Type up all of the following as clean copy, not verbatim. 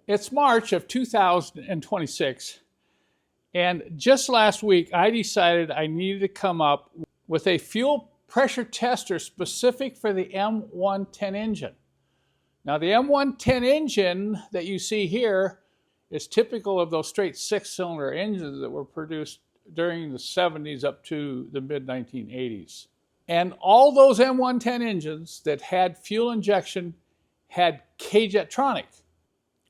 It's March of 2026, and just last week I decided I needed to come up with a fuel pressure tester specific for the M110 engine. Now the M110 engine that you see here is typical of those straight six-cylinder engines that were produced during the 70s up to the mid-1980s. And all those M110 engines that had fuel injection had K-Jetronic.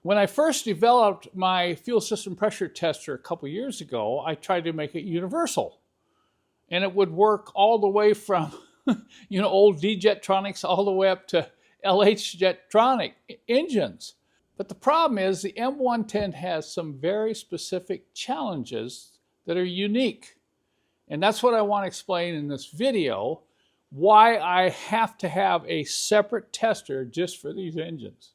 When I first developed my fuel system pressure tester a couple years ago, I tried to make it universal. And it would work all the way from old D-Jetronics all the way up to LH-Jetronic engines. But the problem is the M110 has some very specific challenges that are unique. And that's what I want to explain in this video, why I have to have a separate tester just for these engines.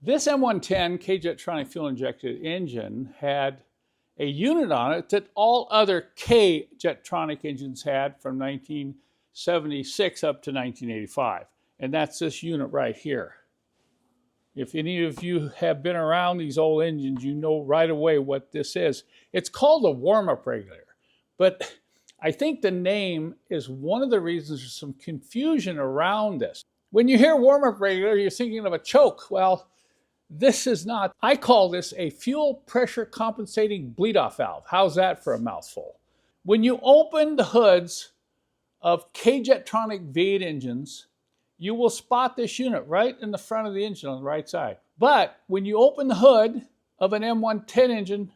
This M110 K-Jetronic fuel injected engine had a unit on it that all other K-Jetronic engines had from 1976 up to 1985. And that's this unit right here. If any of you have been around these old engines, you know right away what this is. It's called a warm-up regulator. But I think the name is one of the reasons there's some confusion around this. When you hear warm-up regulator, you're thinking of a choke. Well, this is not. I call this a fuel pressure compensating bleed-off valve. How's that for a mouthful? When you open the hoods of K-Jetronic V8 engines, you will spot this unit right in the front of the engine on the right side. But when you open the hood of an M110 engine,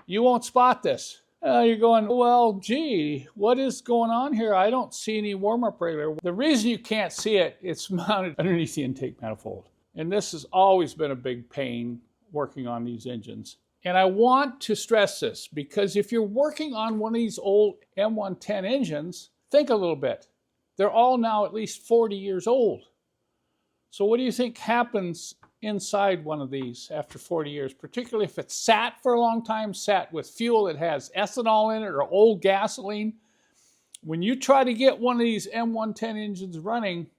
you won't spot this. You're going, well, gee, what is going on here? I don't see any warm-up regulator. The reason you can't see it, it's mounted underneath the intake manifold. And this has always been a big pain working on these engines. And I want to stress this because if you're working on one of these old M110 engines, think a little bit. They're all now at least 40 years old. So what do you think happens inside one of these after 40 years, particularly if it's sat for a long time, sat with fuel that has ethanol in it or old gasoline? When you try to get one of these M110 engines running,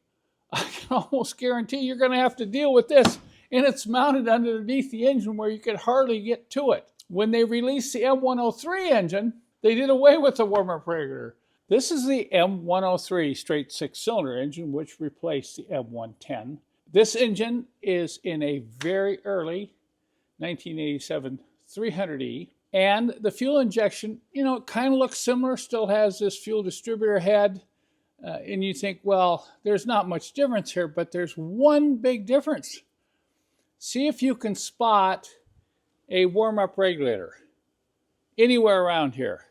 I can almost guarantee you're going to have to deal with this, and it's mounted underneath the engine where you can hardly get to it. When they released the M103 engine, they did away with the warm-up regulator. This is the M103 straight six-cylinder engine, which replaced the M110. This engine is in a very early 1987 300E, and the fuel injection, it kind of looks similar, still has this fuel distributor head. And you think, well, there's not much difference here, but there's one big difference. See if you can spot a warm-up regulator anywhere around here.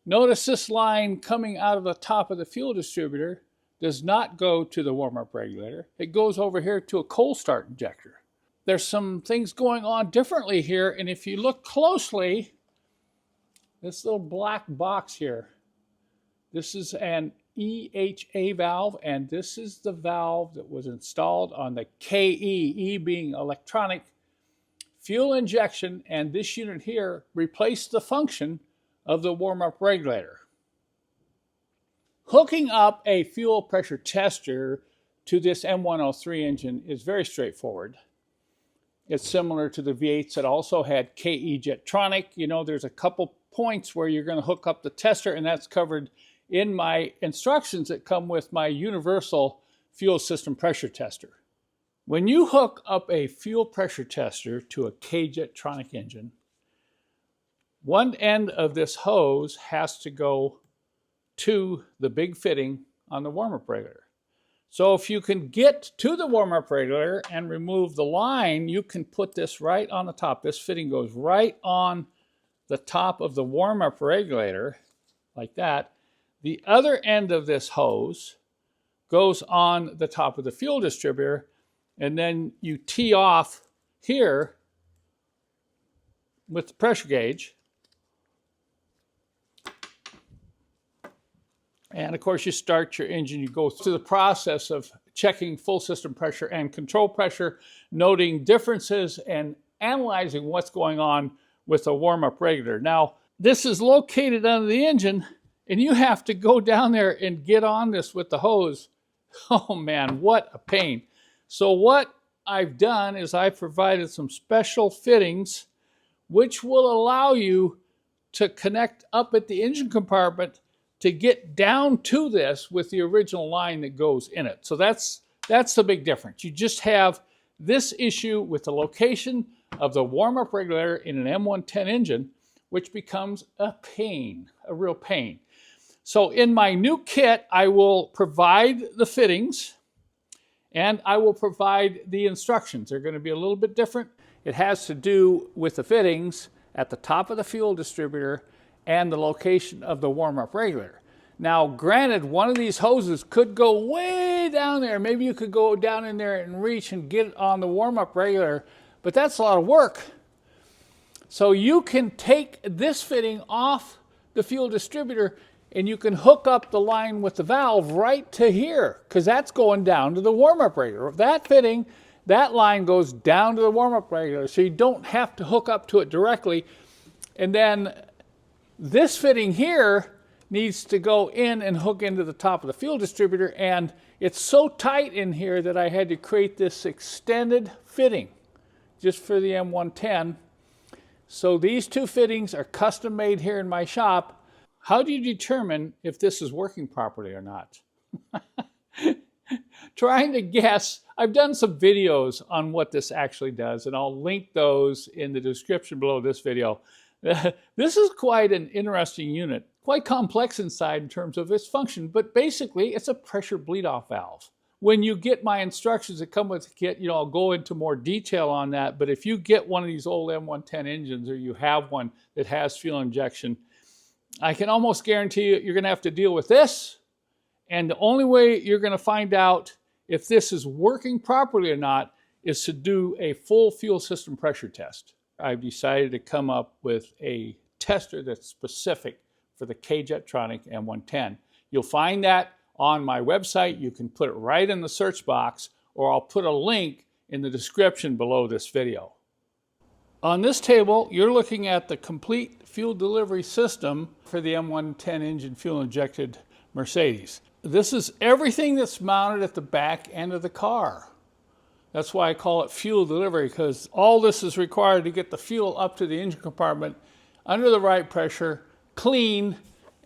Notice this line coming out of the top of the fuel distributor does not go to the warm-up regulator. It goes over here to a cold start injector. There's some things going on differently here, and if you look closely, this little black box here, this is an EHA valve, and this is the valve that was installed on the KE, E being electronic fuel injection, and this unit here replaced the function of the warm-up regulator. Hooking up a fuel pressure tester to this M103 engine is very straightforward. It's similar to the V8s that also had KE Jetronic. There's a couple points where you're going to hook up the tester, and that's covered in my instructions that come with my universal fuel system pressure tester. When you hook up a fuel pressure tester to a K-Jetronic engine, one end of this hose has to go to the big fitting on the warm-up regulator. So if you can get to the warm-up regulator and remove the line, you can put this right on the top. This fitting goes right on the top of the warm-up regulator, like that. The other end of this hose goes on the top of the fuel distributor, and then you tee off here with the pressure gauge. And of course, you start your engine, you go through the process of checking full system pressure and control pressure, noting differences and analyzing what's going on with the warm-up regulator. Now, this is located under the engine, and you have to go down there and get on this with the hose. Oh man, what a pain. So what I've done is I've provided some special fittings which will allow you to connect up at the engine compartment to get down to this with the original line that goes in it. So that's the big difference. You just have this issue with the location of the warm-up regulator in an M110 engine, which becomes a pain, a real pain. So in my new kit, I will provide the fittings and I will provide the instructions. They're going to be a little bit different. It has to do with the fittings at the top of the fuel distributor and the location of the warm-up regulator. Now, granted, one of these hoses could go way down there. Maybe you could go down in there and reach and get it on the warm-up regulator, but that's a lot of work. So you can take this fitting off the fuel distributor and you can hook up the line with the valve right to here, because that's going down to the warm-up regulator. That fitting, that line goes down to the warm-up regulator, so you don't have to hook up to it directly. And then this fitting here needs to go in and hook into the top of the fuel distributor, and it's so tight in here that I had to create this extended fitting just for the M110. So these two fittings are custom made here in my shop. How do you determine if this is working properly or not? Trying to guess. I've done some videos on what this actually does, and I'll link those in the description below this video. This is quite an interesting unit, quite complex inside in terms of its function, but basically it's a pressure bleed-off valve. When you get my instructions that come with the kit, I'll go into more detail on that, but if you get one of these old M110 engines or you have one that has fuel injection, I can almost guarantee you're going to have to deal with this, and the only way you're going to find out if this is working properly or not is to do a full fuel system pressure test. I've decided to come up with a tester that's specific for the K-Jetronic M110. You'll find that on my website. You can put it right in the search box, or I'll put a link in the description below this video. On this table, you're looking at the complete fuel delivery system for the M110 engine fuel injected Mercedes. This is everything that's mounted at the back end of the car. That's why I call it fuel delivery, because all this is required to get the fuel up to the engine compartment under the right pressure, clean,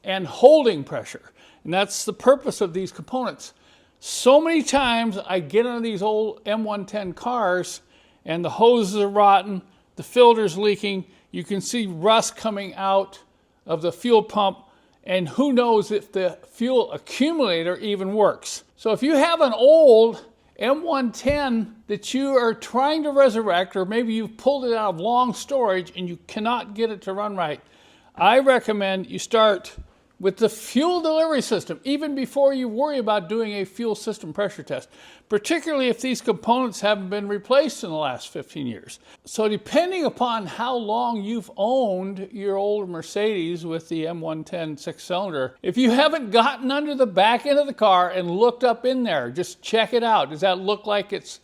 and holding pressure. And that's the purpose of these components. So many times I get into these old M110 cars and the hoses are rotten, the filter's leaking, you can see rust coming out of the fuel pump, and who knows if the fuel accumulator even works. So if you have an old M110 that you are trying to resurrect, or maybe you've pulled it out of long storage and you cannot get it to run right, I recommend you start with the fuel delivery system, even before you worry about doing a fuel system pressure test, particularly if these components haven't been replaced in the last 15 years. So depending upon how long you've owned your old Mercedes with the M110 six-cylinder, if you haven't gotten under the back end of the car and looked up in there, just check it out. Does that look like it's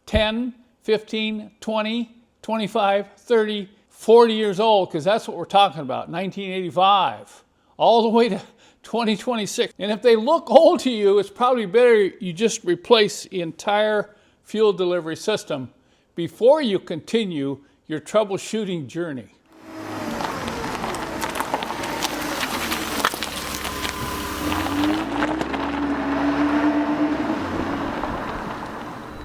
10, 15, 20, 25, 30, 40 years old? Because that's what we're talking about, 1985. All the way to 2026. And if they look old to you, it's probably better you just replace the entire fuel delivery system before you continue your troubleshooting journey.